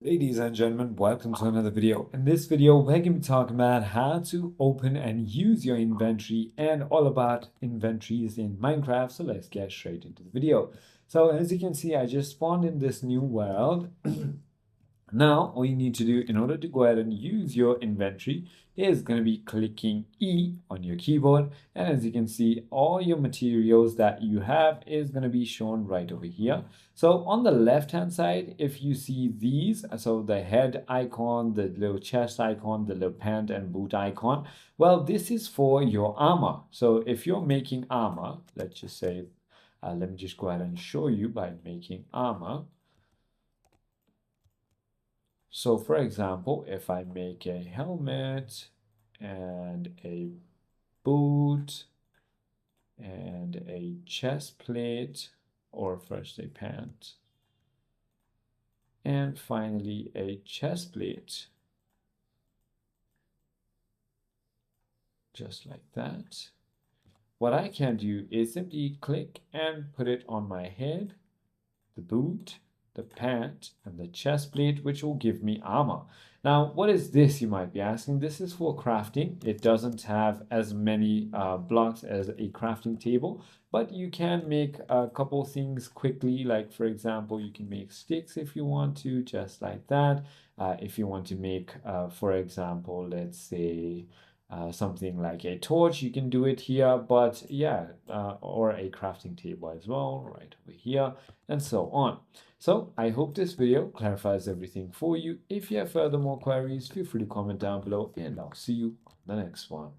Ladies and gentlemen, welcome to another video. In this video, we're going to be talking about how to open and use your inventory and all about inventories in Minecraft. So let's get straight into the video. So as you can see, I just spawned in this new world. Now, all you need to do in order to go ahead and use your inventory is going to be clicking E on your keyboard. And as you can see, all your materials that you have is going to be shown right over here. So on the left hand side, if you see these, so the head icon, the little chest icon, the little pant and boot icon, well, this is for your armor. So if you're making armor, let's just say, let me just go ahead and show you by making armor. So for example, if I make a helmet and a boot and a chest plate, or first a pant, and finally a chest plate, just like that. What I can do is simply click and put it on my head, the boot, the pant, and the chest plate, which will give me armor. Now, what is this, you might be asking? This is for crafting. It doesn't have as many blocks as a crafting table, but you can make a couple things quickly. Like, for example, you can make sticks if you want to, just like that. If you want to make, for example, let's say, something like a torch, you can do it here, but yeah, or a crafting table as well, right over here, and so on. So I hope this video clarifies everything for you. If you have further more queries, feel free to comment down below, and I'll see you on the next one.